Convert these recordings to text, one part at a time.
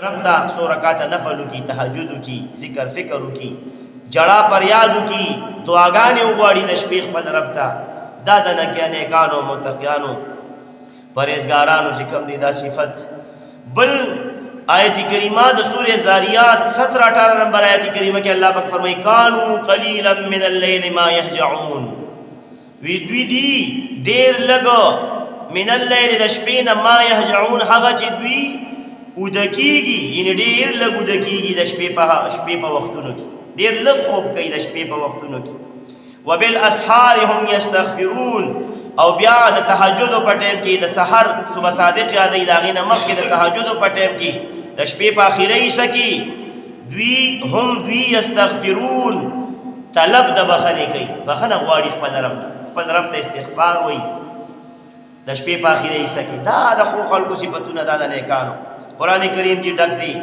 رب تا 100 رکعات نفل کی، تهجد کی، ذکر فکر کی، جڑا پر یاد کی، دعاګانې وغواړي د شپې خپل رب ته. دا د نیکانو متقیانو پرهیزګارانو چې کوم دي دا صفت. بل آیت کریمه د سورہ زاریات 17-18 نمبر آیت کریمه کې الله پاک فرمایي کانوا قلیلا من الليل ما يهجعون. وی دوی دی ډیر لګو من الليل د شپې نه ما يهجعون هغه چې دوی ودکیږي، ان ډیر لګ ودکیږي د شپې په وختونو کې، ډیر لږ خوب کوي د شپې په وختونو کې. وبالاسحار هم یستغفرون، او بیا د تهجد په ټیم کې د سحر صبح صادق یادې داغې نه مخکې د تهجد په ټیم کې د شپې په اخیری حصه کې دوی یستغفرون، طلب د بخنې کوي، بخنه غواړي خپل رب ته استغفار وایي د شپې په اخیری حصه کې. دا د ښو خلکو صفتونه دا د نیکانو. قرآن کریم چې ډک دی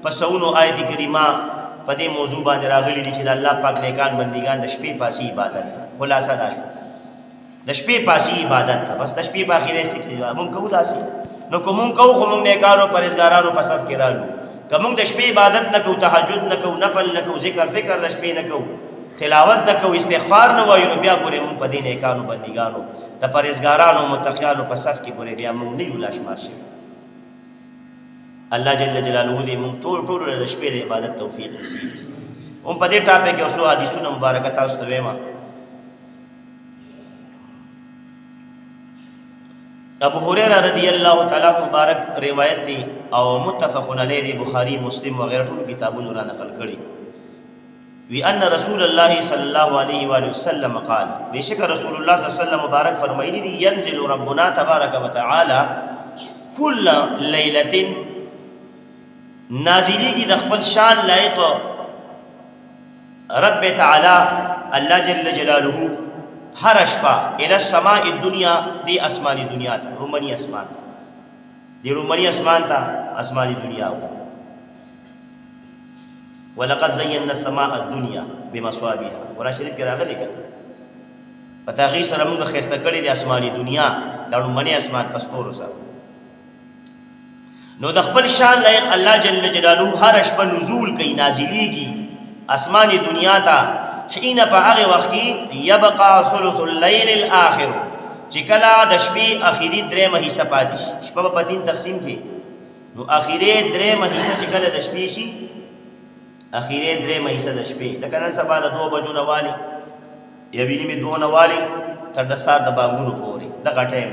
په سونو آیت کریمه په دې موضوع باندې راغلي دي چې د الله پاک نیکان بندګان د شپې پاسي عبادت ده. خلاصه دا شو د شپې پاسي عبادت ده، بس د شپې په اخیری حصه کې مونږ کوو داسې. نو که مونږ کوو خو مونږ نیکانو پرهیزګارانو په صف کې رالو. که مونږ د شپې عبادت نه کوو، تهجد نه کوو، نفل نه کوو، ذکر فکر د شپې نه کوو، تلاوت نه کوو، استغفار نه وایو، نو بیا ګورې مونږ په دې نیکانو بندګانو د پرهیزګارانو متقیانو په صف کې ګورې بیا مونږ نه یو لاشمار شوي. الله جل جلاله دې مونږ ټول د شپې د عبادت توفیق نصیب کړي. هم په دې ټاپک کې اوسو حدیثونه مبارکه تاسو ته وایم. ابو هريره رضی الله تعالی مبارک روایت دی او متفق علیه دی، بخاری مسلم وغیرہ ټول کتابونو را نقل کړي. وی ان رسول الله صلی الله علیه و آله وسلم قال، بشک رسول الله صلی الله علیه وسلم مبارک فرمایلی دی ينزل ربنا تبارک وتعالى كل ليله، نازلی کی د خپل شان لایق رب تعالی الله جل جلاله هر شپه الى السماء الدنيا، دی اسماني دنیا ته، رومنی اسمان ته، دی رومنی اسمان ته اسماني دنیا و. ولقد زينا السماء الدنيا بمصابيح، قرآن شریف کې راغلی کړه پتا غي سره موږ خسته کړی دی اسماني دنیا د رومنی اسمان پستور سره. نو د خپل شان لایق الله جل جلاله هر شپه نزول کوي، نازلیږي اسماني دنیا ته. حين په هغه وخت کې يبقى ثلث الليل الاخر، چې کله د شپې اخیری درېمه حصہ پاتې شي. شپه په 3 تقسیم کې، نو اخیری درېمه حصہ چې کله د شپې شي، اخیری درېمه حصہ د شپې، لکه نن سبا د 2 بجو نه والی یا ویني می 2 نه والی تر د سار د بانګونو پورې دغه ټایم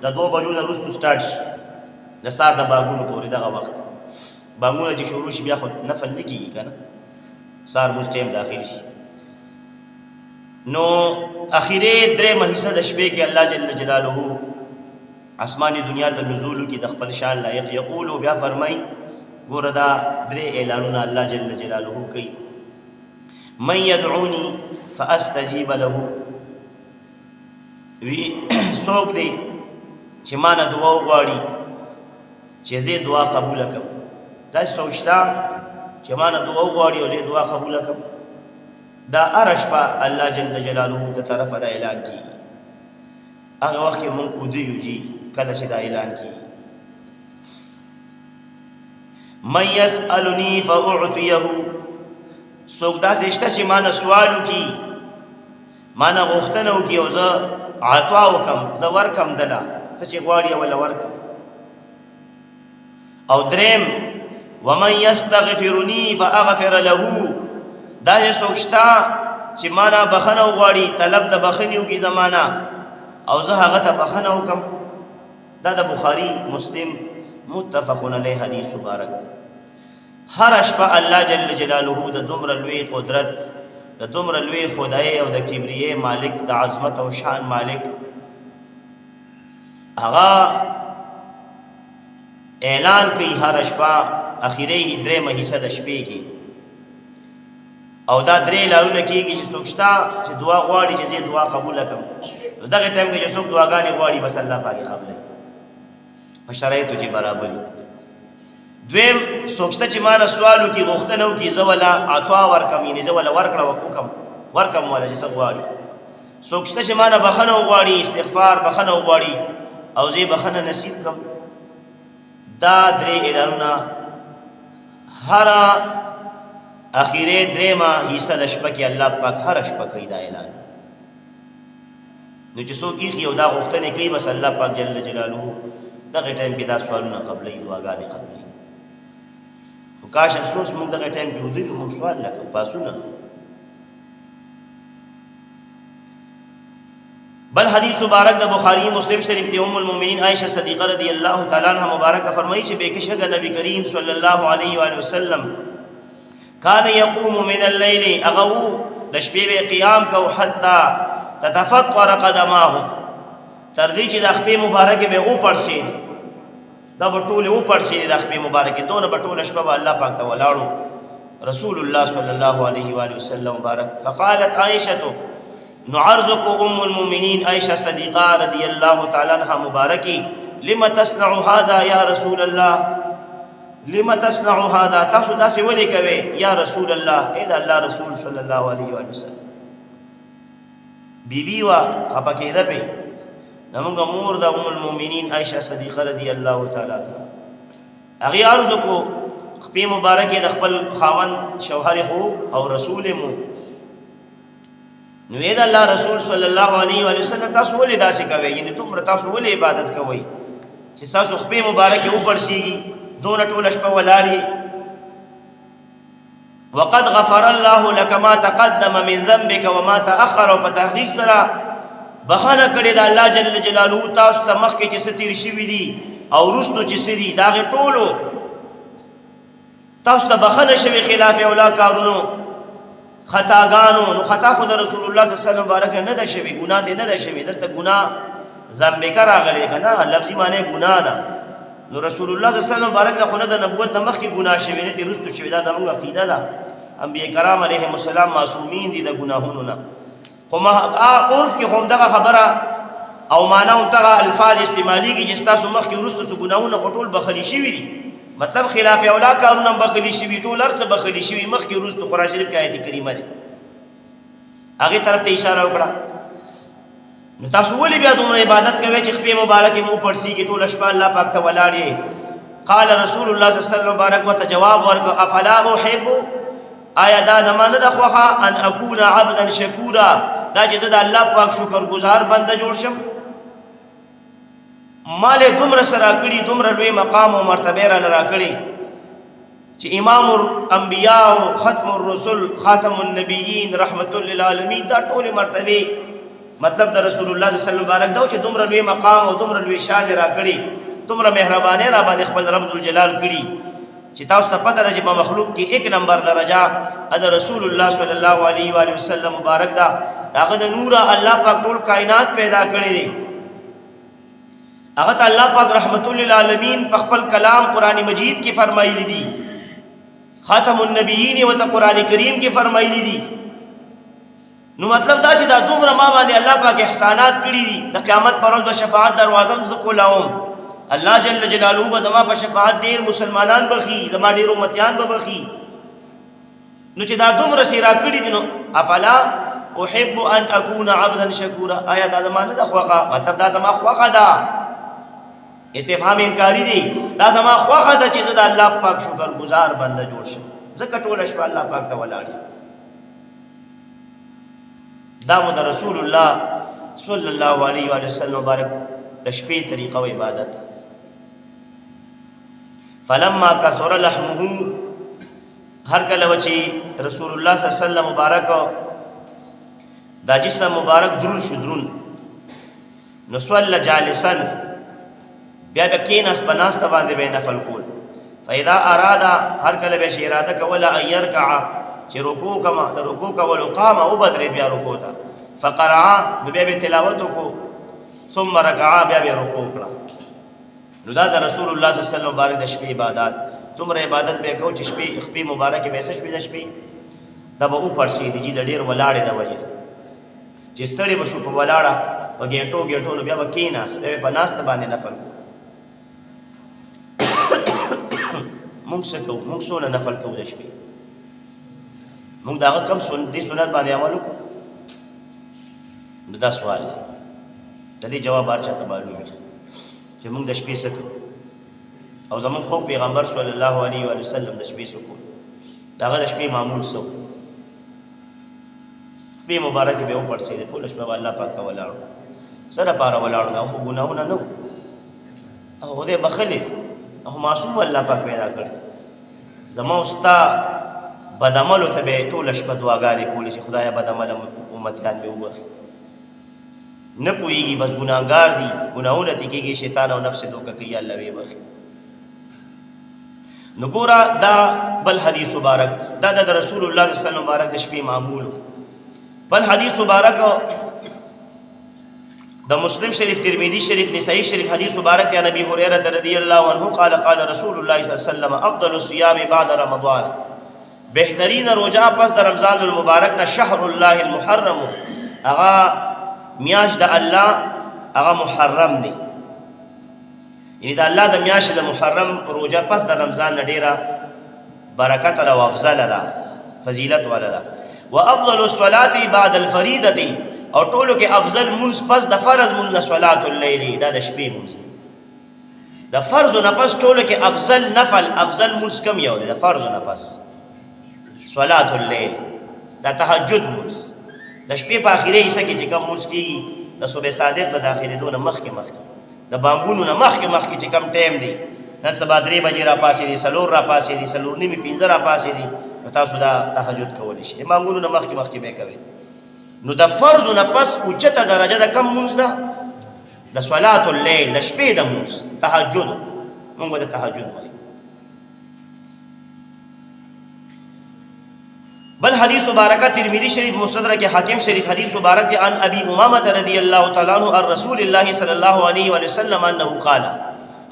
د 2 بجو نه وروسته سٹارټ شي د سار د بانګونو پورې دغه وخت. بانګونه چې شروع شي بیا خو نفل نه کېږي که نه، سار موږ ټایم داخل شي. نو اخیری درېمه حصه د شپې کې الله جل جلاله آسماني دنیا ته نزول کی د خپل شان لایق. یقول بیا فرمای، ګوره دا 3 اعلانونه الله جل جلاله کوي. من يدعوني فاستجيب له، وی څوک دی چې ما نه دعا وغواړي چې زه دعا قبول کړم. دا سوچتا چې ما نه دعا وغواړي او زه دعا قبول کړم، دا هر شپه الله جل جلاله د طرفه دا اعلان کوي. هغه وخت کې مونږ ودیو جی کله چې دا اعلان کوي. من يسألني فأعطيه، څوک داسې شته چې ما نه سوال وکړي، ما نه غوښتنه وکړي او زه عطا وکړم، زه ورکړم دله څه چې غواړي ولا ورکړم. او دریم ومن يستغفرني فاغفر له، دا څوک شته چې ما نه بخنه وغواړي، طلب د بخنې وکړي زمانہ او زه هغه ته بخنه وکړم. دا د بخاری مسلم متفق علیه حدیث مبارک. هر شپه الله جل جلاله د دومره لوی قدرت، د دومره لوی خدای او د کبریه مالک، د عظمت او شان مالک، هغه اعلان کوي هر شپه اخیری درېمه حصہ د شپې کې. او دا 3 اعلانونه کېږي چې څوک شته چې دعا غواړي چې زه دعا قبول کړم. دغه ټایم کې چې څوک دعاګانې غواړي بس الله پاک قبلوي په شرایطو چې برابري. دویم څوک شته چې ما نه سوال وکړي، غوښتنه وکړي، زه ولا عطا ورکړم، یعنې زه ولا ورکړه ورکړم ولا چې څه غواړي. څوک شته چې ما نه بخنه وغواړي، استغفار بخنه وغواړي او زه بخنه نصیب کړم. دا درې اعلانونه هر اخیره درېما حصہ د شپه کې الله پاک هر شپه کوي دا اعلان. نو چې څوک یې یو دا غوښتنه کوي بس الله پاک جل جلاله دغه ټایم کې دا سوالونه قبلې دعاګانې قبلې. خو کاش افسوس موږ دغه ټایم کې ودی موږ سوال نه کوو پاسونه. بل حدیث مبارک د بخاری مسلم شریف دی ام المؤمنین عائشہ صدیقہ رضی اللہ تعالی عنہا مبارکہ فرمایي چې بهکشګ نبی کریم صلی الله علیه و آله وسلم کان یقوم من الليل اغو د شپې به قیام کو حتا تتفطر قدماه تر دې چې د خپې مبارکه به او پړسي دا بټوله او پړسي د خپې مبارکه دونه بټوله شپه الله پاک ته ولاړو رسول الله صلی الله علیه و آله وسلم مبارک فقالت عائشہ نعرضك ام المؤمنين عائشہ صدیقہ رضی اللہ تعالی عنہا مبارکی لما تصنع هذا یا رسول الله لما تصنع هذا تاسو داسې ولې کوي یا رسول الله اے دا الله رسول صلی الله علیه و وسلم بیبی وا خپکیده په نمونږ مور د ام المؤمنین عائشہ صدیقہ رضی اللہ تعالی عنہا هغه عرض کو خپې مبارکه د خپل خاوند شوهر خو او رسول مو نو اې دا الله رسول صلی الله علیه و وسلم تاسو ولې داسې کوي یعنی تاسو تاسو ولې عبادت کوي چې تاسو خپې مبارکه وپړسیږي دون ټول شپه ولاړی وقد غفر الله لك ما تقدم من ذنبك وما تاخر او په تحقیق سره بخانه کړي دا الله جل جلاله تاسو ته مخکې چې ستیر شوی دي او رستو چې سدي دا ټولو تاسو ته بخانه شوی خلاف اولا کارونو خطاګانو نو خطا خو د رسول الله صلی الله علیه وسلم مبارک نه ده شوی ګناه ته نه ده شوی دلته ګناه ذنب راغلی کنه لفظي معنی ګناه ده نو رسول الله صلی الله علیه وسلم مبارک نه خو نه د نبوت د مخکې ګناه شوی نه دي رستو شوی دا زموږ عقیده ده انبیاء کرام علیهم السلام معصومین دي د ګناهونو نه خو ما عرف کې هم دغه خبره او معنا هم دغه الفاظ استعماليږي چې تاسو مخکې رستو سو ګناهونه پټول بخلی شوی دي مطلب خلاف اولا کارونه بخلی شوی ټول ارڅ بخلی شوی مخکې رستو قرآن شریف کې آیت کریمه ده هغه طرف ته اشاره وکړه نو تاسو ولې بیا دومره عبادت کوئ چې خپې مبارکه مو پړسي کې ټول شپه الله پاک ته ولاړې قال رسول الله صلی الله علیه وسلم مبارک وته جواب ورکړ افلا احب آیا دا زمانه د خوخه ان اكون عبدا شکورا دا چې زه د الله پاک شکر گزار بنده جوړ شم مال دومره سره کړي دومره لوی مقام او مرتبه را کړي چې امام الانبیاء او ختم الرسل خاتم النبیین رحمت للعالمین دا ټول مرتبه مطلب د رسول الله صلی الله علیه وسلم مبارک دا چې دومره لوی مقام او دومره لوی شان را کړي دومره مهرباني را باندې خپل رب ذوالجلال کړي چې تاسو ته پته راځي په مخلوق کې 1 نمبر درجه د رسول الله صلی الله علیه و آله وسلم مبارک دا هغه د نور الله پاک ټول کائنات پیدا کړی دی هغه ته الله پاک رحمت للعالمین په خپل کلام قران مجید کې فرمایلی دي خاتم النبیین او ته قران کریم کې فرمایلی دي نو مطلب دا چې دا دومره ما باندې الله پاک احسانات کړی دي د قیامت پر ورځ به شفاعت دروازه زکولاوم الله جل جلاله به زما په شفاعت ډیر مسلمانان بخي زما ډیر امتیان به بخي نو چې دا دومره سیرا کړی دي نو افلا احب ان اكون عبدا شکورا آیا دا زما نه د خوخه مطلب دا زما خوخه ده استفهام انکاری دی دا زما خوخه ده چې زه د الله پاک شکر گزار بنده جوړ شم ځکه ټول شپه الله پاک ته ولاړی دا مو د رسول الله صلی الله علیه و وسلم مبارک د شپې طریقه او عبادت فلما كثر لحمه هر کله چې رسول الله صلی الله علیه وسلم مبارک دا جسم مبارک درون شو درون نو صلی جالسا بیا بکین اس بناست باندې به نفل کول فاذا اراد هر کله به اراده کوله ايرکع چې رکوع کما د رکوع کول قام او بدر بیا رکوع تا فقرع بیا به تلاوت کو ثم ركع بیا به رکوع کړه نو دا د رسول الله صلی الله علیه وسلم مبارک د شپې عبادت تمره عبادت به کو چې شپې مبارک به شپې د شپې دا به اوپر شي دي د ډیر ولاړې د وجه چې ستړي بشو په ولاړه په ګټو نو بیا وکیناس به په ناست باندې نفل مونږ سونه نفل کو د شپې مونږ دا کم سنت باندې عمل وکړو دا سوال دی د دې جواب هر چاته معلوم دی چې موږ د شپې سکو او زمون خو پیغمبر صلی الله علیه و وسلم د شپې سکول داغه د شپې معمول سو به مبارک به او پړسې ټول شپه الله پاک ته ولاړو سره پاره ولاړو دا خو ګناهونه نو او دې بخلې او معصوم الله پاک پیدا کړ زما استا بدعملو ته به ټول شپه دعاګانې کولې چې خدایا بدعمل امتیان به وبخي نه پوهېږي بس ګناهګار دي ګناهونه دي کېږي شیطان او نفس دوکه کوي الله وی بخي نو ګوره دا بل حدیث مبارک دا د رسول الله صلی الله علیه وسلم مبارک د شپې معمول بل حدیث مبارک د مسلم شریف ترمذی شریف نسائی شریف حدیث مبارک یا نبی هريره رضی الله عنه قال قال رسول الله صلی الله علیه وسلم افضل الصيام بعد رمضان بهترین روزه پس د رمضان المبارک نه شهر الله المحرم اغا میاش د الله اغا محرم دی یعنی د الله د میاش د محرم روزه پس د رمضان نه ډیره برکت او افضل ده فضیلت ولا ده وافضل الصلاه بعد الفریضه او ټولو کې افضل منځ پس د فرض منځ صلات الليل دا د شپې منځ د فرض نه پس ټولو کې افضل نفل افضل منځ کم یو دی د فرض نه پس صلات الليل دا تهجد منځ د شپې په اخیری حصہ کې چې کوم منځ کیږي د صبح صادق د داخلي دونه مخکې د بانګونو نه مخکې چې کم ټیم دی نن سبا 3 بجې را پاسې دي 4 را پاسې دي 4 نیمې 15 را پاسې دي تاسو دا تهجد کولی شئ بانګونو نه مخکې به کوي نو د فرض نه پس اوچته درجه د کم منځ ده د صلات الليل د شپې د منځ تهجد موږ د تهجد وایو بل حدیث مبارکہ ترمذی شریف مستدرک حاکم شریف حدیث مبارک عن ابی امامہ رضی اللہ تعالی عنہ عن رسول اللہ صلی اللہ علیہ وآلہ وسلم انه قال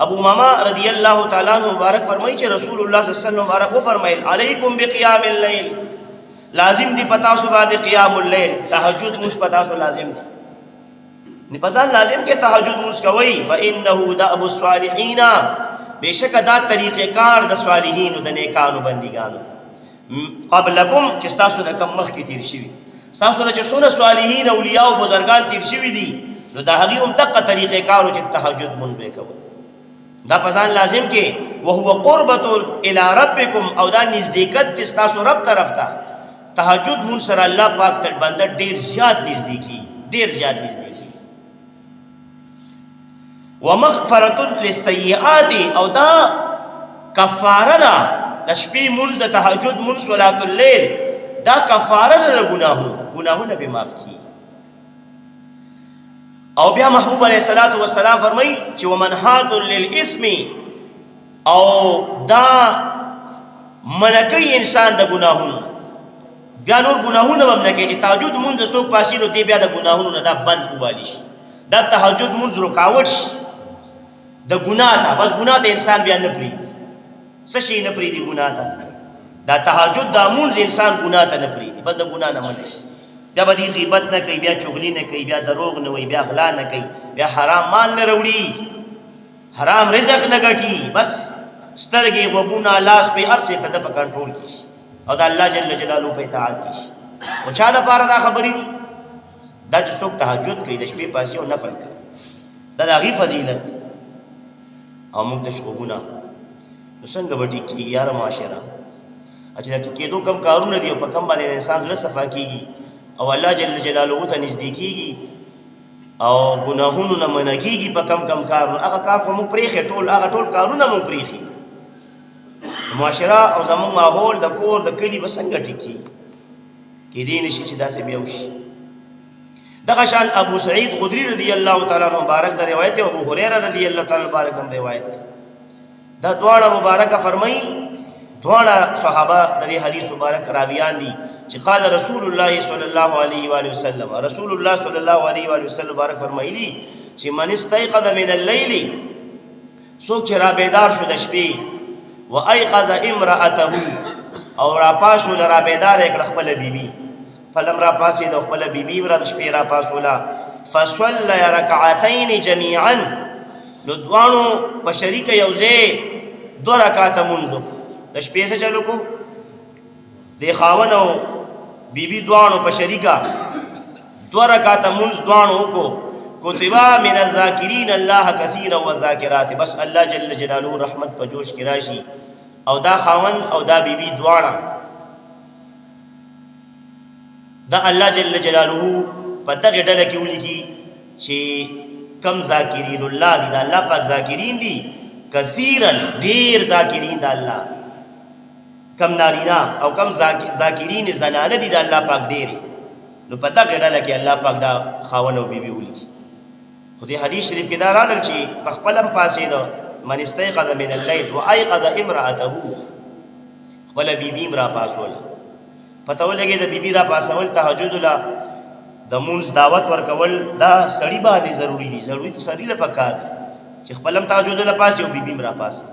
ابو امامہ رضی اللہ تعالی عنہ مبارک فرمائی کہ رسول اللہ صلی اللہ علیہ وسلم مبارک فرمائے علیکم بقیام اللیل لازم دی پتا سو بعد قیام اللیل تہجد مس پتا سو لازم دی نپزان لازم کے تہجد مس کوي فانه دأب الصالحین بیشک دا طریقہ کار د صالحین د نیکانو بندگانو قبلکم چې تاسو نه کم مخ کې تیر شوي تاسو نه چې څونه صالحین اولیاء او بزرگان تیر شوي دي نو دا هغه هم دغه طریقې کارو چې تهجد مونږ به کوو دا پسان لازم کې وهو قربت الى ربکم او دا نزدېکت تاسو رب طرف ته تهجد مونږ سره الله پاک ته بنده ډیر زیات نزدېکی ومغفرة للسیئات او دا کفاره ده د شپې منځ د تهجد منځ صلات الليل دا کفاره ده ګناهونه به معاف کی او بیا محبوب علیہ الصلوۃ والسلام فرمای چې ومنحات للاثم او دا منکی انسان د ګناهونو بیا نور ګناهونه هم نه کوي چې تهجد منځ څوک پاسینو دی بیا د ګناهونو نه دا بند والی شي دا تهجد منځ رکاوټ شي د ګناه ته بس ګناه ته انسان بیا نه پری سشي نه پری دی ګناه ته دا تهجد د منځ انسان ګناه ته نه پری دی بس د ګناه نه منش بیا به غیبت نه کوي بیا چغلی نه کوي بیا دروغ نه وي بیا غلا نه کوي بیا حرام مال نه وروړي حرام رزق نه ګټي بس سترګې وګونه لاس په ارسه په د کنټرول کیږي او د الله جل جلاله په اطاعت کیږي او چا د پاره دا خبرې دي دا چې څوک تهجد کوي د شپې پاسې او نفل کوي دا د هغې فضیلت او موږ د شوګونه نو څنګه به ټیکېږي یاره معاشره چې د ټیکېدو کم کارونه دي او په کم باندې انسان زړه صفا کېږي او الله جل جلاله ته نږدې کېږي او ګناهونو نه منع کېږي په کم کارونه هغه کار خو موږ پرېښي هغه ټول کارونه موږ پرېښي معاشره او زموږ ماحول د کور د کلي به څنګه ټیکي کېدی نه شي چې داسې بیا وشي دغه شان ابو سعید خدری رضی الله تعالی عنہ مبارک د روایت او ابو هريره رضی الله تعالی مبارک هم روایت دا دواړه مبارکه فرمایي دواړه صحابه د دې حدیث مبارک راویان دي چې قال رسول الله صلی الله علیه و آله وسلم رسول الله صلی الله علیه و آله وسلم مبارک فرمایلی چې من استيقظ من الليل څوک چې را بیدار شو د شپې و ايقظ امراته او را پاسو را بیدار کړ خپل بیبي فلم را پاسې د خپل بیبي را شپې را پاسولا فصلى ركعتين جميعا نو دوانو په شریک یوځه 2 رکعات منځو د شپې څخه چلو کو د خاونو بیبي دوانو په شریکا 2 رکعات منځ دوانو کو کتبا من الذاکرین الله کثیرا والذاکرات. بس الله جل جلاله رحمت په جوش کې راشي او دا خاوند او دا بیبي دواړه دا الله جل جلاله په دغه ډله کې ولیکي چې کم ذاکرین الله دي، دا الله پاک ذاکرین دي، کثیرا ډیر ذاکرین دا الله، کم نارینا او کم ذاکرین زنانه دي دا الله پاک ډیر. نو په دغه ډله کې الله پاک دا خاوند او بیبي ولیکي. خو دې حدیث شریف کې دا راغلی چې په خپل هم پاسېده، من استيقظ من الليل وايقظ امراته، خپل بیبي را پاسوله. پته ولګي د بیبي را پاسول تهجد لا د مونږ دعوت ورکول دا سړی باندې ضروری دي، ضروری سړی له پکار دي چې خپل هم تهجد لا پاسې او بیبي را پاسه.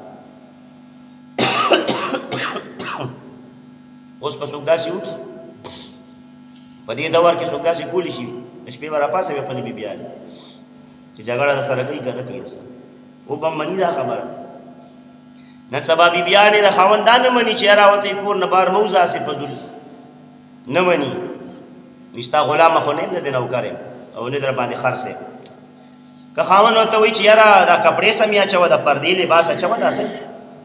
اوس په څوک داسې وکړي په دې دور کې څوک داسې کولی شي شپې به را پاسه وي خپلې بیبیانې چې جګړه سره کوي که نه کوي سره او به مني دا خبره. نن سبا بیبیانې د خاوندان نه مني چې یاره وته کور نه بار مه وځه هسې په ځل نه مني. وایي ستا غلامه خو نه یم نه د نوکر یم او نه در باندې خرڅ یم. که خاوند ورته وایي چې یاره دا کپړې سمې اچوه د پردې لباس اچوه داسې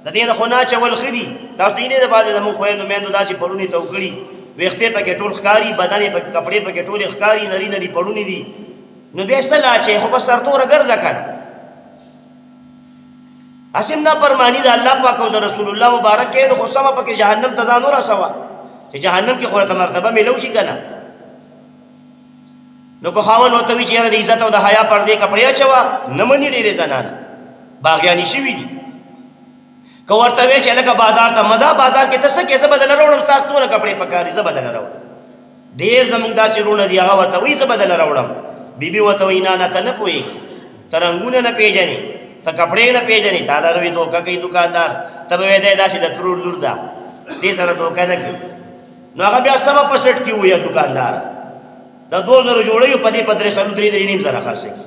د دې نه خو نه اچول ښه دي. تاسو یې نه د بعضې زموږ خویندو میندو داسې پړونې ته وکړي ویښتې پکې ټول ښکاري بدن یې پکې کپړې پکې ټولې ښکاري نري نري پړونې دي. نو بیا څه لا اچوې خو به سرتوره ګرځه که نه. هسې نه فرماني د الله پاک او د رسول الله مبارک کې نو خو سمه پکې جهنم ته ځان ورسوه چې جهنم کې خو ورته مرتبه میلو شي که نه. نو که خاوند ورته وي چې یاره د عزت او د حیا پردې کپړې اچوه نه مني ډېرې زنانه باغیانې شوي دي. که ورته وی چې لکه بازار ته مزه بازار کې ته څه کې زه به دله راوړم ستا څونه کپړې پکار دي زه به دله راوړم. ډېر زموږ داسې وروڼه دي هغه ورته وایي زه به دله راوړم. بیبي ورته وایي نه نه ته نه پوهېږې ته رنګونه نه پېژنې ته کپړې نه پېژنې تا دا روي دوکه کوي دوکاندار ته به وایې دی داسې د ترور لور ده دې سره دوکه نه کوي. نو هغه بیا سمه په سټ کې ووایه دوکاندار د 2000 جوړوي په دې په 3.5 زره خرڅ کړي.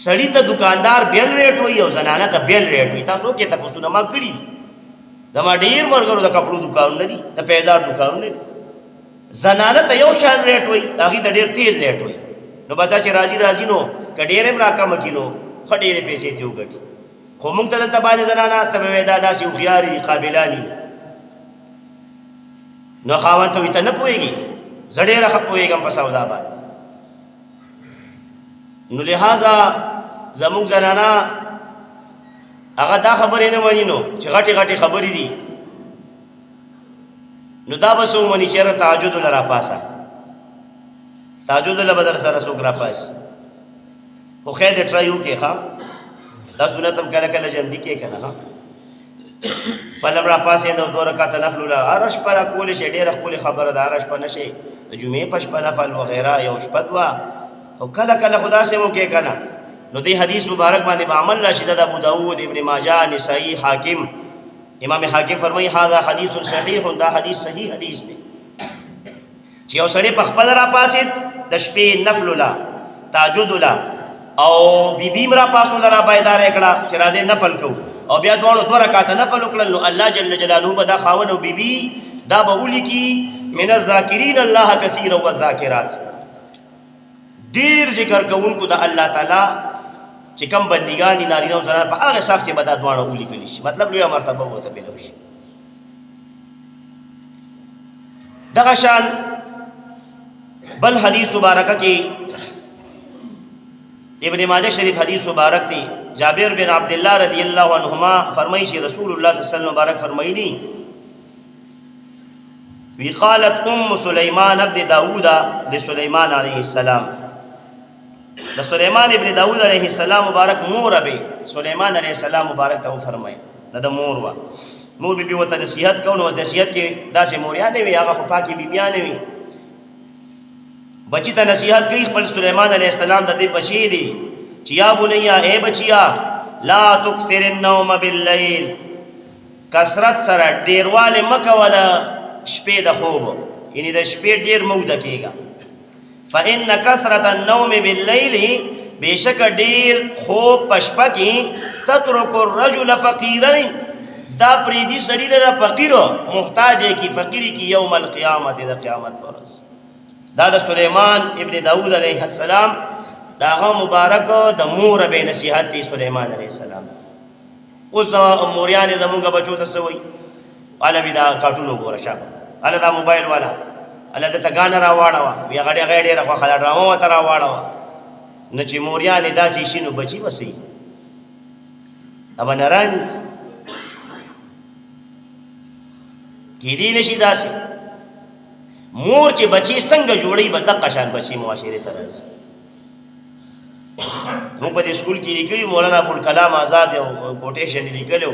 سړی ته دکاندار بیل ریټ وي او زنانه ته بیل ریټ وي. تاسو کې تاسو نه ما کړی زما ډیر مرګرو د کپړو دکانونه دي د پیزار دکانونه دي. زنانه ته یو شان ریټ وي هغه ته ډیر تیز ریټ وي. نو بچا چې راضي نو کډیر هم راکم کینو خډېرې پیسې ته وګټي. خو موږ ته دلته باندې زنانه ته به دا داسې هوښیارې قابلانی نو خاوند ته وي ته نه پوهېږي زه ډېره ښه پوهېږم په سودا باندې. نو لہذا زموږ زنانا هغه دا خبرې نه مني نو چې غټې غټې خبرې دي نو دا به څه ومني چې یاره تهجد له راپاسه تهجد له به در سره څوک راپاسي. خو خیر دې ټرای وکړې ښه دا سنت هم کله کله جمدي کې که نه بل هم راپاسېده 2 رکعته نفل وله هره شپه را کولی شي ډېره ښکلې خبره ده هره شپه نه شي د جمعې په شپه نفل وغیره یو شپه دوه او کله کله خدا سے مو کې کنه. نو دې حدیث مبارک باندې عمل راشد د ابو داود ابن ماجه نسائی حاکم امام حاکم فرمایي هذا حدیث صحیح دا حدیث صحیح حدیث دی چې یو سړی په خپل را پاسید د شپې نفل لا تهجد لا او بیبي را پاسول را بایدار کړه چې راځي نفل کو او بیا دوه 2 رکعات نفل وکړل نو الله جل جلاله به دا خاوند او بیبي دا به ولي من الذاکرین الله کثیرا والذاکرات ډیر ذکر کوونکو د الله تعالی چې کم بندګان دي نارینه او زنانه په هغه صف کې به دا دواړه ولیکلی شي مطلب لویه مرتبه ورته ملو شي. دغه شان بل حدیث مبارکه کې ابن ماجه شریف حدیث مبارک دی جابر بن عبد الله رضی الله عنهما فرمایي چې رسول الله صلی الله علیه وسلم مبارک فرمایلی وی قالت ام سلیمان ابن داود لسلیمان علیه السلام د سلیمان ابن داود علیه السلام مبارک مور به سلیمان علیه السلام مبارک ته فرمایي د مور وا مور به وته نصیحت کوو نصیحت کې داسې موریانه وي هغه خو پاکي بیبیانه وي بچی ته نصیحت کوي خپل سلیمان علیه السلام د دې بچی دی چې یا بنیا اے بچیا لا تکثر النوم باللیل کثرت سره ډیرواله مکو د شپې د خوب یعنی د شپې ډیر موده کېږي. فإن كثرة النوم بالليل بشک ډیر خوب پشپا کې تترك الرجل فقيرا دا پریدي سړي لپاره فقیر محتاج کی فقيري کی یوم القیامت د قیامت پر ورځ. دا د سليمان ابن داود علیه السلام دا هغه مبارک د مور به نصیحت سليمان عليه السلام. اوس موریان زمونږ بچو ته سوي علوی دا کارټونو ګوره شابه الله دا موبایل والا الله د تګان را واړه بیا غړي غړي را خلا ډرامو وته را واړه نه چې موریان داسې شینو بچي وسی ابا نرانی کې دې نشي داسې مور چې بچي څنګه جوړي به دغه شان بچي معاشره ته راځي. نو په دې سکول کې لیکلي مولانا ابوالکلام آزاد یو کوټیشن لیکلو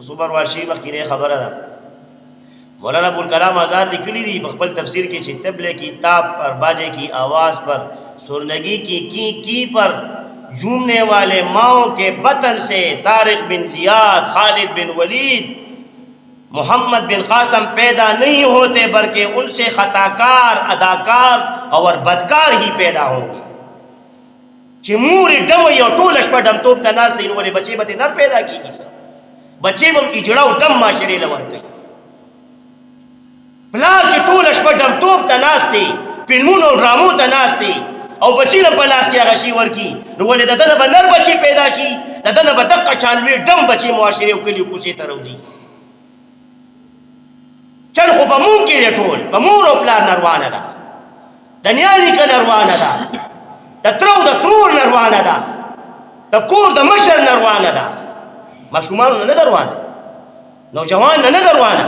صبر واشي مخکې خبره ده. مولانا ابوالکلام آزاد لیکلی دی خپل تفسیر کې چې تبلے کی تاب پر باجے کی آواز پر سرنگی کی پر جھومنے والے ماؤں کے بطن سے طارق بن زیاد خالد بن ولید محمد بن قاسم پیدا نہیں ہوتے بلکہ ان سے خطاکار اداکار اور بدکار ہی پیدا ہوں گے. چې مور ډم یو ټول شپه ډم توپ ته ناست دی نو ولې بچي به نر پیدا کیږي سر بچي هم اجړه او ډم معاشرې لور کوي. پلار چې ټول شپه ډم توپ ته ناست دی فلمونو او ډرامو ته ناست دی او بچي له په لاس کې هغه شي ورکي نو ولې د دنه به نر بچي پیدا شي د دنه به دقه چالوي ډم بچي معاشرې او کلي کوڅې ته روځي. چل خو په مونږ کې دی ټول په مور او پلار نروانه ده د نیا نیکه نروانه ده د ترو د ترور نروانه ده د کور د مشر نروانه ده ماشومانو نه دروانه نوجوان نه دروانه.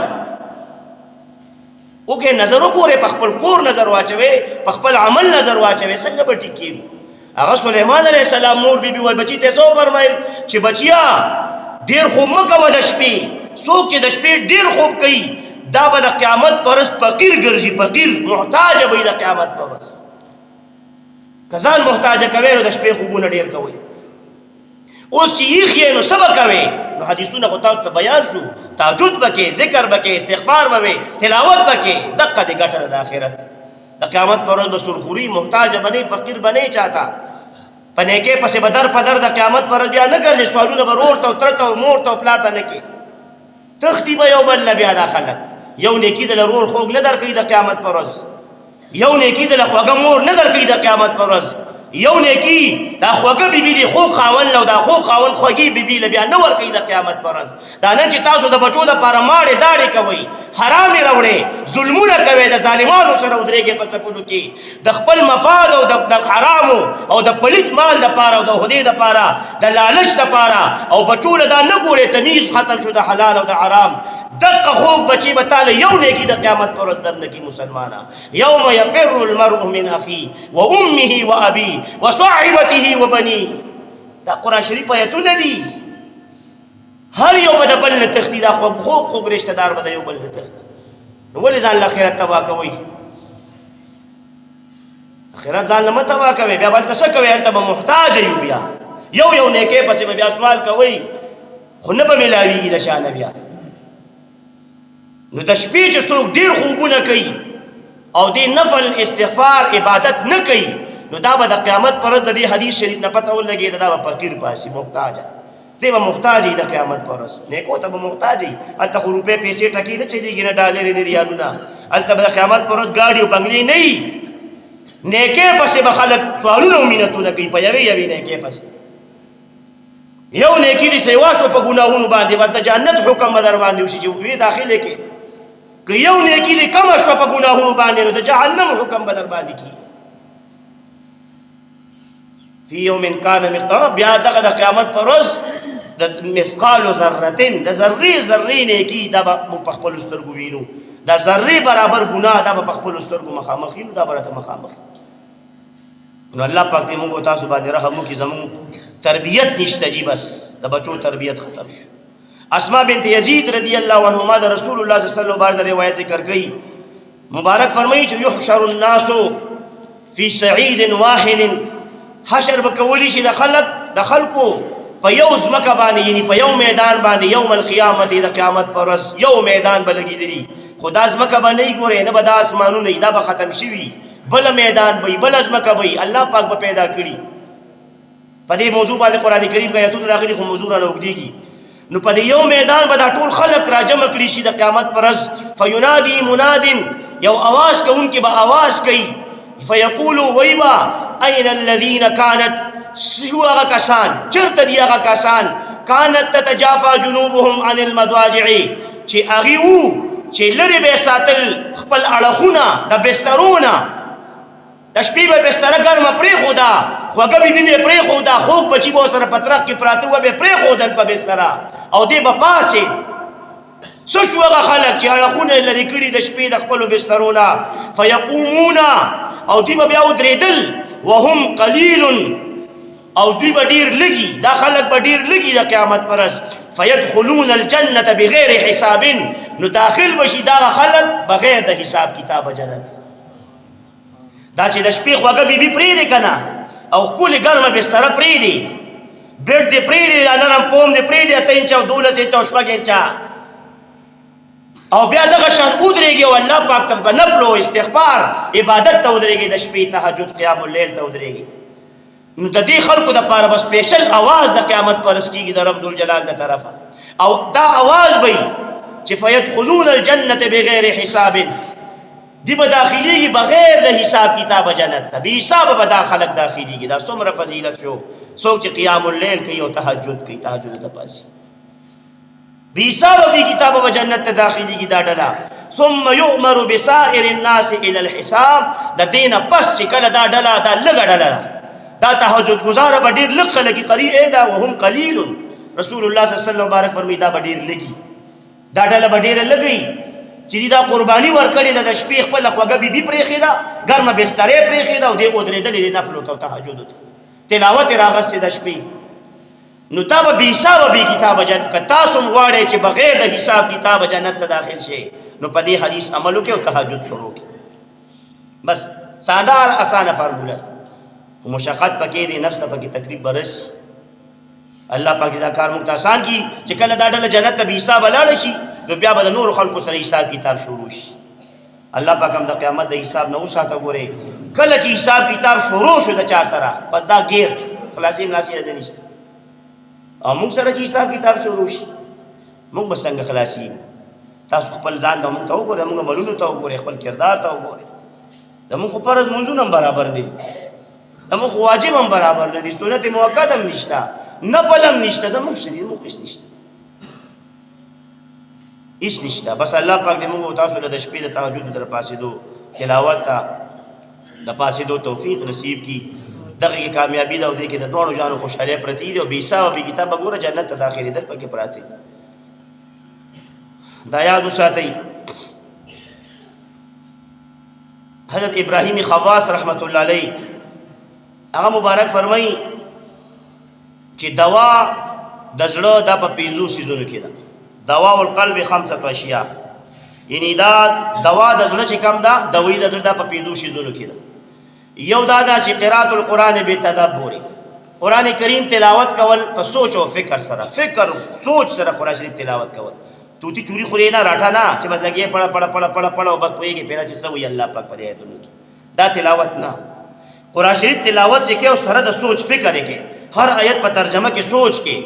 اوکې نظر وګوره په خپل کور نظر واچوي په خپل عمل نظر واچوي څنګه به ټیکي. هغه سليمان عليه السلام مور بیبي وای بچی ته سو فرمایل چې بچیا ډیر خوب مکه د شپې څوک چې د شپې ډیر خوب کوي دا به د قیامت پرس فقیر ګرځي فقیر محتاج به د قیامت پرس کزان محتاج کوي نو د شپې خوبونه ډیر کوي. اوس چې یې نو سبا کوي نو حدیثونه خو تاسو ته بیان شو تهجد بکې ذکر بکې استغفار بکې تلاوت بکې دقه دې ګټه د آخرت د قیامت پر ورځ بسرخوري محتاج بنې فقیر بنې چاته پنه کې پسې بدر پدر د قیامت پر ورځ بیا نه ګرځي سوالونه به ورته او ترته او مور ته فلار ته نه کې تختی به یو بل بیا د خلک یو نیکی د لرور خوګ نه درکې د قیامت پر ورځ یو نیکی د لخواګه مور نه درکې د قیامت پر ورځ یو نیکی دا خوګه بیبي دی خو خاون لو دا خو خاون خوګي بیبي ل بیا نه ور کوي د قیامت پر ورځ. دا نن چې تاسو د بچو د پاره ماړې داړې کوي حرام راوړې ظلمونه کوي د ظالمانو سره ودرېږي په سپلو کې د خپل مفاد او د حرامو او د پلیت مال د پاره او د هدي د پاره د لالچ د پاره او بچو له دا نه ګوري تمیز ختم شو د حلال او د حرام دقه خوب بچي بتاله یو نیکی د قیامت پر ورځ درنه کی مسلمانا یوم یفر المرء من اخی و امه و ابي و صاحبته و بني. دا قران شریف آیتونه دي هر یو بده بل نه تختی دا خوب رشتہ دار بده یو بل نه تختی نو ولې ځان اخرت تبا کوي اخرت ځان نه تبا کوي بیا بل څه کوي انت به محتاج یو بیا یو نیکه پسې بیا سوال کوي خو نه به ملاویږي د شان بیا. نو د شپې چې څوک ډیر خوبونه کوي او دې نفل استغفار عبادت نه کوي نو دا به د قیامت پر ورځ د دې حدیث شریف نه پته ولګي دا به فقیر پاسي محتاج دی به محتاج دی د قیامت پر ورځ نیکو ته به محتاج دی الته خو روپې پیسې ټکی نه چلیږي نه ډالر نه ریالونه الته به د قیامت پر ورځ ګاډي او بنگلې نه وي نیکه پسې به خلک سوالونه او مینتونه کوي په یوې نیکه پسې یو نیکی دې سیوا شو په ګناهونو باندې ورته جنت حکم در باندې وشي چې وی داخله کې که یو نیکی دې کم شو په ګناهونو باندې نو د جهنم حکم بدر باندې کی فی یوم کان مقدار بیا دغه د قیامت پر ورځ د مثقال ذره د ذره نیکی دا په خپل سترګو وینو دا ذره برابر ګناه دا په خپل سترګو مخامخینو دا برته مخامخ. نو الله پاک دې موږ تاسو باندې رحم وکړي زموږ تربیت نشته جی بس د بچو تربیت ختم شو. اسماء بنت یزید رضی اللہ عنہما دا رسول اللہ صلی اللہ علیہ وسلم بارد روایت ذکر گئی مبارک فرمائی چھو یحشر الناس فی سعید واحد حشر بکولی شی دا خلقو پا یو زمکا باندی یعنی پا یو میدان باندی یوم القیامت دا قیامت پر رس یو میدان بلگی دلی خدا زمکا با نئی گوره نبا دا اسمانو نئی دا با ختم شوی بل میدان بی بل زمکا بی اللہ پاک با پیدا کری پا دی موضوع باندې قرآن کریم کا یتون راغلی خو موضوع را نوک دیگی نو په یو میدان به دا ټول خلق راجمع کړي شي د قیامت پر ورځ فینادی مناد یو आवाज کوونکی به आवाज کوي فیقول ویبا اين الذين كانت شو هغه کسان چرته دی هغه کسان كانت تتجافى جنوبهم عن المضاجع چې هغه وو چې لري به ساتل خپل اړخونه د بسترونه د شپې به بستر ګرمه پرې خودا خوګه بي پرې خودا خوب بچي به سره پترخ کې پراته و به پرې خودل په بستر او دې به پاسه سو شو هغه خلک چې اړخونه لري کړي د شپې د خپل بسترونه فيقومون او دې به بیا ودرېدل وهم قليل او دوی به ډیر لګي دا خلک به ډیر لګي د قیامت پرس فيدخلون الجنه بغیر حساب نو داخل بشي دا خلک بغیر د حساب کتاب جنت دا چې د شپې خوګه بي پرې دي کنه او کله ګرمه بستر پرې دي بیڈ دې پرې دي نرم پوم دې پرې دي ته انچو دولت ته شپږ او بیا دغه شان ودرېږي او الله پاک ته نفل او استغفار عبادت ته ودرېږي د شپې تهجد قیام الليل ته ودرېږي نو د دې خلکو د پاره بس سپیشل आवाज د قیامت پر اسکیږي د رب ذوالجلال له طرفه او دا आवाज به چې فيدخلون الجنه بغیر حساب دی به داخليږي بغیر د حساب کتاب جنت ته به حساب به داخلك داخليږي دا څومره فضیلت شو څوک چې قیام الليل کوي او تهجد کوي تهجد ته پاسي به حساب به کتاب به جنت ته داخليږي دا ډلا ثم يؤمر بسائر الناس الى الحساب د دینه پس چې کله دا ډلا دا لګ ډلا دا تهجد گزار به ډیر لږ خلک قریء دا وهم قلیل رسول الله صلی الله علیه وسلم بارک فرمی دا به ډیر لګي دا ډله به ډیر لګي چې دا قرباني ورکړي د شپې خپل خوګه بي پرېخي دا ګرمه بسترې پرېخي دا او دې ودرېدلې د نفل او تهجد تلاوت راغسته د شپې نو تا به حساب به کتاب جنت ک تاسو غواړئ چې بغیر د حساب کتاب جنت ته داخل شي نو په دې حدیث عمل وکړو تهجد شروع کړئ بس ساده اسانه فرموله مشقت پکې دي نفس ته پکې تکلیف برس الله پاک دا کار موږ ته آسان کی چې کله دا ډله جنت ته به حساب لاړ شي نو بیا به د نور خلکو سره حساب کتاب شروع شي الله پاک هم د قیامت د حساب نه وساته ګوري کله چې حساب کتاب شروع شو د چا سره پس دا غیر خلاصي ملاسي ده نشته او موږ سره چې حساب کتاب شروع شي موږ به څنګه خلاصي تاسو خپل ځان ته موږ ته وګورئ موږ ملونو ته وګورئ خپل کردار ته وګورئ زموږ خو فرض منځونه برابر نه زموږ واجب هم برابر نه دي سنت موقت هم نشته نفل هم نشته زموږ شدي موږ هیڅ نشته هیڅ نشته بس الله پاک دې موږ تاسو له شپې د تهجد در پاسېدو تلاوت ته د پاسېدو توفیق نصیب کی دغه کامیابی دا او دې کې د دوړو جانو خوشاله پرتی دی او بي حساب به کتاب وګوره جنت ته داخلي دل پکې پراته دا یاد وساتئ حضرت ابراهیم خواص رحمت الله علیه هغه مبارک فرمایي چې دوا د زړه د په 5 سيزونو کې ده دوا القلب 5 اشیاء یعنی دا دوا د زړه چې کم ده دوی د زړه د په 5 سيزونو کې ده یو دا چې قرات القرآن به تدبر قرآن کریم تلاوت کول په سوچ او فکر سره فکر سوچ سره قرآن شریف تلاوت کول توتی چوری خوري نه راټا نه چې بس لګي پړ پړ پړ پړ پړ او بس کویږي پیرا چې سوې الله پاک په دې ایتونو کې دا تلاوت نه قرآن شریف تلاوت چې کې او سره د سوچ فکر کې هر آیت په ترجمه کې سوچ کې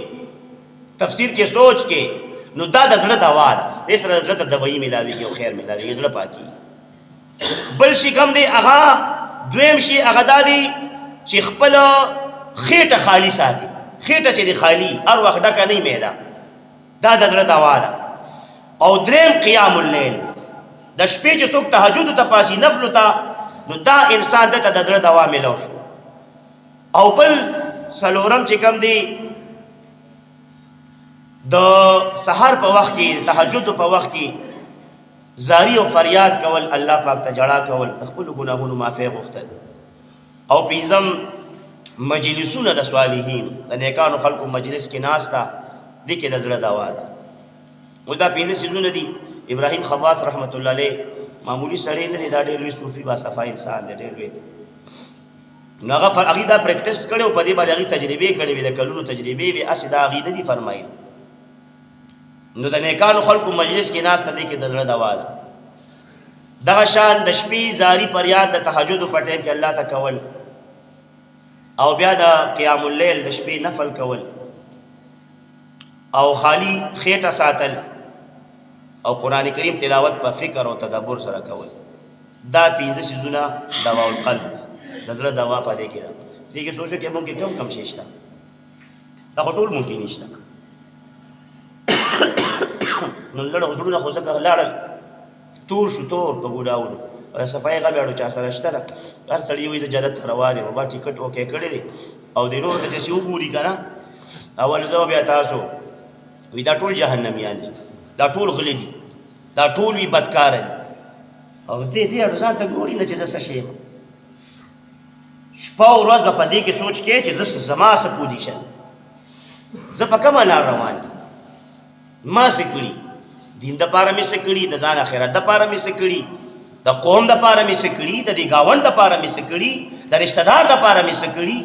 تفسیر کې سوچ کې نو دا د زړه دوا ده اس سره زړه ته دوايي ملاوي او خیر ملاوي زړه پاکي بل شي کم دی هغه دویم شي هغه دادي چې خپل خېټه خالی ساتي خېټه چې دی خالی هر وخت ډکه نه میدا دا د زړه دوا ده او دریم قیام الليل د شپې چې څوک تهجد ته پاسي نفل ته نو دا انسان ته د زړه دوا ملو شو او بل سلورم چې کم دی د سحر په وخت کې تهجد په وخت کې زاری او فریاد کول الله پاک ته جړه کول خپل ګناهونو معافي غوښتل او پیزم مجلسونه د صالحین د نیکانو خلقو مجلس کې ناستا دي کې د زړه دوا ده ودا پیزه سيزونه دي ابراهيم خواص رحمت الله علیه معمولی سړی نه دا ډېر لوی صوفي با صفای انسان دی ډېر لوی ناغه عقیده پریکټیس کړو په دې باندې هغه تجربه کړې وي د کلونو تجربه وي اسدا عقیده دي فرمایي نو د نیکانو خلقو مجلس کې ناس ته دي کې د زړه دوا ده دغه شان د شپې زاری پریاد د تهجد په ټیم کې الله ته کول او بیا د قیام الليل د شپې نفل کول او خالی خېټه ساتل او قران کریم تلاوت په فکر او تدبر سره کول دا 15 سيزونه دوا القلب د زړه دوا پدې کې ده. دې کې سوچو کې مونږ کې کم شي شته، دا ټول مونږ کې نشته. نو لړ حضورونه خو ځکه لاړل تور شو تور په ګوډاونو صفای غبیاړو چا سره شته هر سړی وایي زه جنت ته روان یم با ټیکټ اوکې کړی دی او د نور ته چې وګوري که نه اول زه بیا تاسو وي دا ټول جهنمیان دي، دا ټول غلي دي، دا ټول وي بدکاره دي او دې اړو ځان ته ګوري نه چې زه څه شی یم. شپه او ورځ به په دې کې سوچ کې چې زه زما څه پوزیشن، زه په کومه لار روان یم، ما څه کړي، دین دپاره مې څه کړي، د ځان آخرت دپاره مې څه کړي، د قوم دپاره مې څه کړي، د دې ګاونډ دپاره مې څه کړي، د رشته دار دپاره مې څه کړي،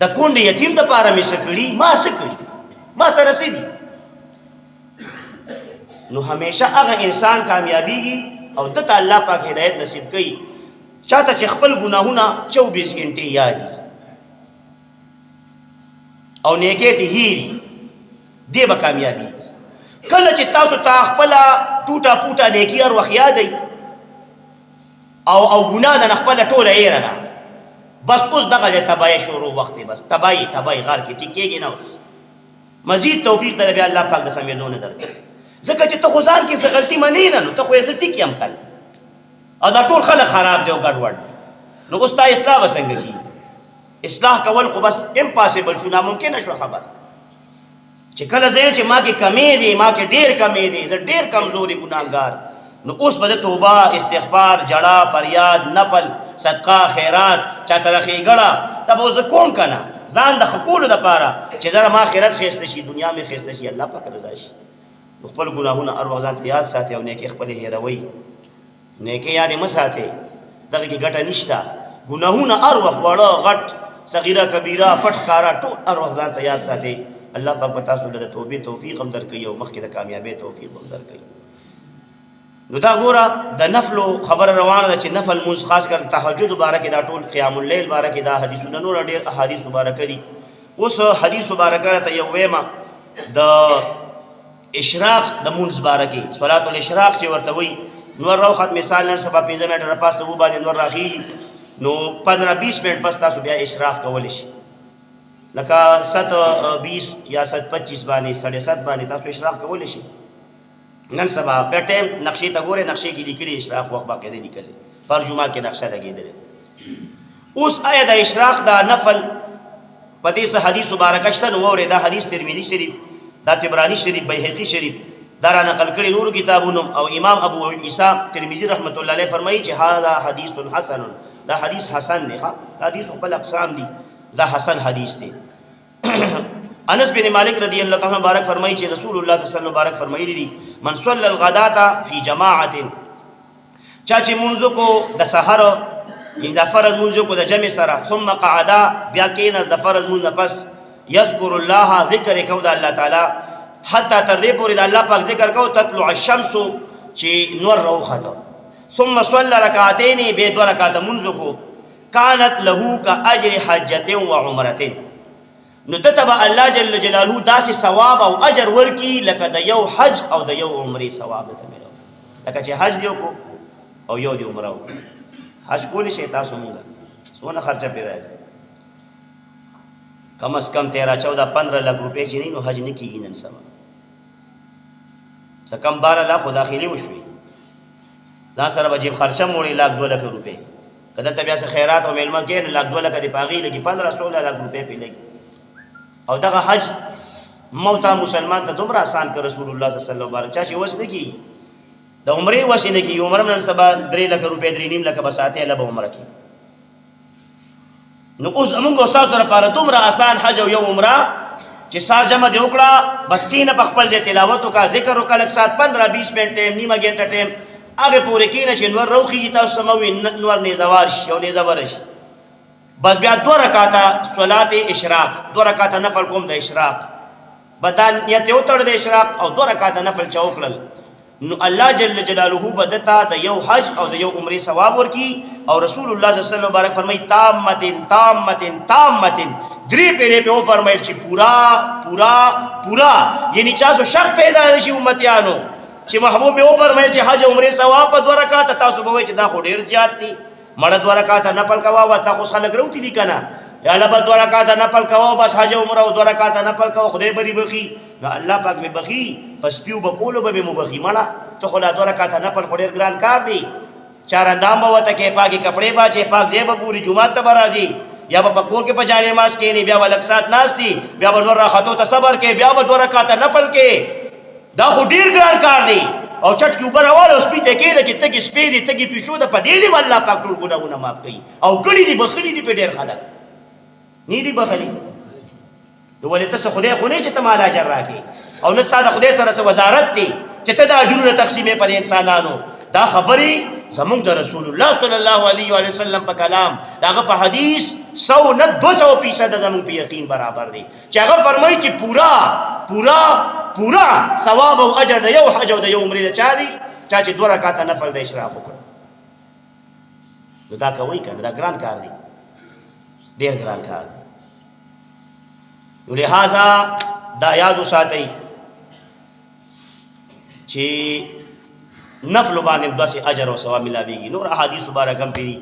د کونډې یتیم دپاره مې څه کړي، ما څه کړي، ما سره څه دي. نو همیشه هغه انسان کامیابیږي او دته الله پاک هدایت نصیب کوي چاته چې خپل ګناهونه 24 غنټې یادي او نیکۍ دې هېري، دې به کامیابیږي. کله چې تاسو ته خپله ټوټه پوټه نیکي هر وخت یادوي او ګناه ده نه خپله ټوله هېره ده، بس اوس دغه ځای تباهي شروع وخت دی، بس تباهي غار کې ټیکېږي نه. اوس مزید توفیق در بیا الله پاک د سمېدو نه درکوي، ځکه چې ته خو ځان کې څه غلطي منې نه، نو ته خو یې زه ټیک یم کله او دا ټول خلک خراب دی او ګډوډ دی. نو اوس تا اصلاح به څنګه کېږي؟ اصلاح کول خو بس امپاسبل شو، ناممکنه شوه خبره چې کله زه یم چې ما کې کمی دی، ما کې ډېر کمی دی، زه ډېر کمزوري ګناهګار، نو اوس به زه توبه استغفار جړه فریاد نفل صدقه خیرات چا سره ښېګړه دا به اوس زه کوم که نه ځان د ښه کولو دپاره چې زره ما آخرت ښایسته شي، دنیا مې ښایسته شي، الله پاک رضا شي. نو خپل ګناهونه هر وخت ځان ته یاد ساتئ او نیکۍ خپلې هېروئ، نیکۍ یادې مه ساتئ، دغه کې ګټه نشته. ګناهونه هر وخت واړه غټ صغیره کبیره پټ ښکاره ټول هر وخت ځان ته یاد ساتئ. الله پاک به تاسو له د توبې توفیق هم درکوي او مخکې د کامیابۍ توفیق هم درکوي. نو دا ګوره د نفلو خبره روانه ده چې نفل مونځ خاص کر تهجد باره کې دا ټول قیام اللیل باره کې دا حدیثونه نور ډېر احادیث مبارکه دي. اوس حدیث مبارکه راته یو ویمه د اشراق د مونځ باره کې صلات الاشراق چې ورته وایي نور راوخت مثال نن سبا 15 منټه راپاسه وباندې نور راخېږي نو 15-20 منټ پس تاسو بیا اشراق کولی شي، لکه 7:20 یا 7:25 باندې 7:30 باندې تاسو اشراق کولی شي. نن سبا په ټایم نقشې ته ګورئ، نقشې کې لیکلي اشراق وخت باقاعده لیکلی، پر جمعه کې نقشه لګېدلې. اوس آیا د اشراق دا نفل په دې څه حدیث مبارکه شته؟ نو واورئ دا حدیث ترمذي شریف، دا طبراني شریف، بیهقي شریف دا را نقل کړي نورو کتابونو، او امام ابو عیسی ترمذي رحمت الله علیه فرمایي چې هذا حدیث حسن، دا حدیث حسن دی. ښه دا حدیث خپل اقسام دي، دا حسن حدیث دی. انس بن مالک رضی اللہ تعالی مبارک فرمائی چې رسول الله صلی الله علیه وسلم مبارک فرمایلی دي من صلی الغداة فی جماعت، چا چې منځ کو د سحر ان د فرض منځ کو د جمع سره، ثم قعدا بیا کیناس د فرض منځ پس، یذکر الله ذکر کو د الله تعالی حتی تر دې پورې د الله پاک ذکر کو تطلع الشمس چې نور راوخته، ثم صلی رکعتین به 2 رکعات منځ کو، کانت له کاجر حجه و عمره، نو دته به الله جل جلاله داسې ثواب او اجر ورکي لکه د یو حج او د یو عمرې ثواب ته ملو، لکه چې حج دی کو او یو دی عمره وکړو. حج کولی شئ تاسو مونږ څونه خرچه پرې راځي؟ کم از کم 13-14-15 لک روپۍ چې نه نو حج نه کېږي نن سبا، څه کم 12 لک خو داخلي وشوي، ځان سره به جیب خرچه موړي 1-2 لک روپۍ، که دلته بیا څه خیرات او میلمه کې نو 1-2 لک دې په هغې لګي 15-16 لک روپۍ پرې لګي. او دغه حج موتا مسلمان ته دومره آسان که رسول الله صلی الله علیه وسلم چا چې وس نه کېږي د عمرې وس نه کېږي، عمره نن سبا 3 لک روپۍ 3.5 لکه به ساتې هله به عمره کېږي. نو اوس زمونږ او ستاسو لپاره دومره آسان حج او یو عمره چې سار جمع دې وکړه بس کښېنه په خپل ځای تلاوت وکړه، ذکر وکړه لږ ساعت 15-20 منټ ټایم، نیمه ګنټه ټایم، هغې پورې کښېنه چې نور راوخېږي تاسو سموي نور نیزه وار شي او نیزه بره شي، بس بیا 2 رکعاته صلات اشراق، 2 رکعاته نفل کوم د اشراق، بدا نیت یو تړ د اشراق او 2 رکعاته نفل چا وکړل، نو الله جل جلاله به دته د یو حج او د یو عمرې ثواب ورکي. او رسول الله صلی الله علیه وسلم مبارک فرمایي تامتن تامتن تامتن، 3 پیرې په فرمایل چې پورا پورا پورا، یعنی چا څه شک پیدا نشي امتیانو چې محبوب یې فرمایل چې حج عمرې ثواب په 2 رکعاته، تاسو به وایئ چې دا خو ډېر زیات دي، مړه 2 رکعاته نفل کوا واستا خو خلک روتی دي کنه یا الله 2 رکعاته نفل کوا بس حج عمره او 2 رکعاته نفل کوا خدای بری بخي نو الله پاک می بخي پس پیو بکولو به مو بخي مړه ته خو لا 2 رکعاته نفل خو ډیر ګران کار دی چار اندام به وته کې پاکي کپڑے باچې پاک زیب پوری جمعه ته برازي یا په پکور کې پجانې ماس کې نه بیا ولکسات ناشتي بیا ور راحتو ته صبر کې بیا 2 رکعاته نفل کې دا خو ډیر ګران کار دی او چټ کې وبره واله سپې ته کې چې تګي سپې دي تګي پښو د پدې دی والله پاک ټول ګناونه معاف کړي او کړي دي بخلي دي په ډیر خلک ني دي بخلي نو ولې تاسو خدای خو نه چې ته مال اجر راکې او نه ستاسو خدای سره وزارت دی چې ته د اجرونو تقسیمې په انسانانو دا خبري زموږ د رسول الله صلی الله علیه و وسلم په کلام داغه په حدیث 100 نه 200% زموږ په یقین برابر دی چې هغه فرمایي چې پورا ثواب او اجر د یو حج او د یو عمره د چا دی چې 2 رکعاته نفل د اشراق وکړ نو دا کوي کنه دا ګران کار دی ډیر ګران کار دی نو لہذا دا یاد وساتئ چې نفل باندې داسې اجر او ثواب ملاويږي نور احادیث مبارکه پیری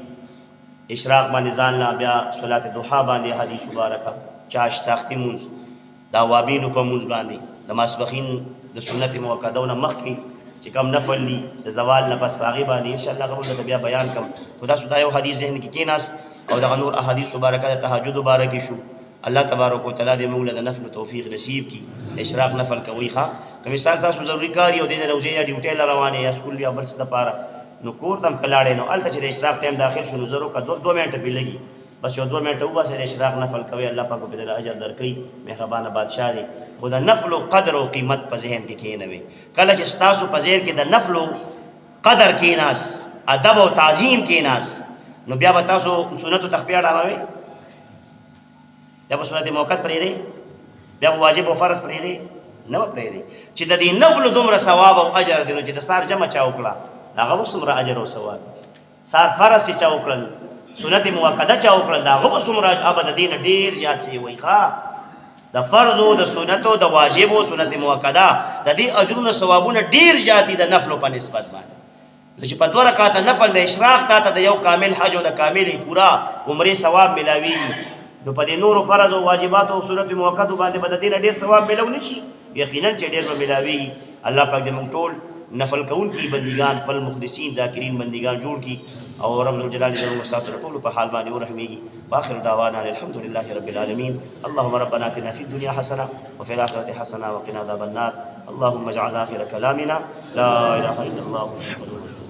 اشراق باندې ځان لا بیا صلات ضحا باندې حدیث مبارکه چاش ساختي مونږ دا وابینو په مونږ باندې د ماسبخین د سنت موکدونه مخکې چې کم نفل لی د زوال نه پس باغی باندې ان شاء الله قبول ته بیا بیان کوم خدا سودا یو حدیث ذهن کې کیناس او د نور احادیث مبارکه د تهجد مبارکه شو الله تبارک وتعالى دې موږ له نفل توفیق نصیب کی اشراق نفل کوي ښا کوم مثال تاسو ضروري کاری او د روزه یا ډیوټي روانه یا سکول یا بل څه لپاره نو کور تم کلاړې نو الته چې د اشراق ټیم داخل شو نو زرو کا 2 منټه به لګي بس یو 2 منټه وباسه د اشراق نفل کوي الله پاک په دې اجر درکې مهربانه بادشاہ دی خدا نفل او قدر او قیمت په ذهن کې کېنوي کله چې تاسو په ذهن کې د نفل او قدر کېناس ادب او تعظیم کېناس نو بیا به تاسو سنت او تخبیه راوي بیا به سنت موقت پرې دی بیا به واجب او فرض پرې دی نه پرې دی چې د دې نفل دومره ثواب او اجر دی نو چې د سار جمع چا وکړه هغه وسمره اجر او ثواب سار فرض چې چا وکړل سنت موقته چا وکړل هغه وسمره ابد دین ډیر زیات سی وای ښا د فرض او د سنت او د واجب او سنت موقته د دې اجرونو ثوابونه ډیر زیات دي د نفل په نسبت باندې چې په 2 رکعات نفل د اشراق ته د یو کامل حج او د کامل پورا عمره ثواب ملاوي نو په دې نور فرض او واجبات او سنت موقته باندې بد دین ډیر ثواب ملو نشي یقینا چې ډیر ملاوي الله پاک دې موږ ټول نفل کون کی بندگان پل مخلصین ذاکرین بندگان جوړ کی او رب الجلال والمستعان ټول په حال باندې ورحمېږي واخر دعوانا الحمد لله رب العالمين اللهم ربنا آتنا في الدنيا حسنه وفي الاخره حسنه وقنا عذاب النار اللهم اجعل اخر كلامنا لا اله الا الله محمد رسول الله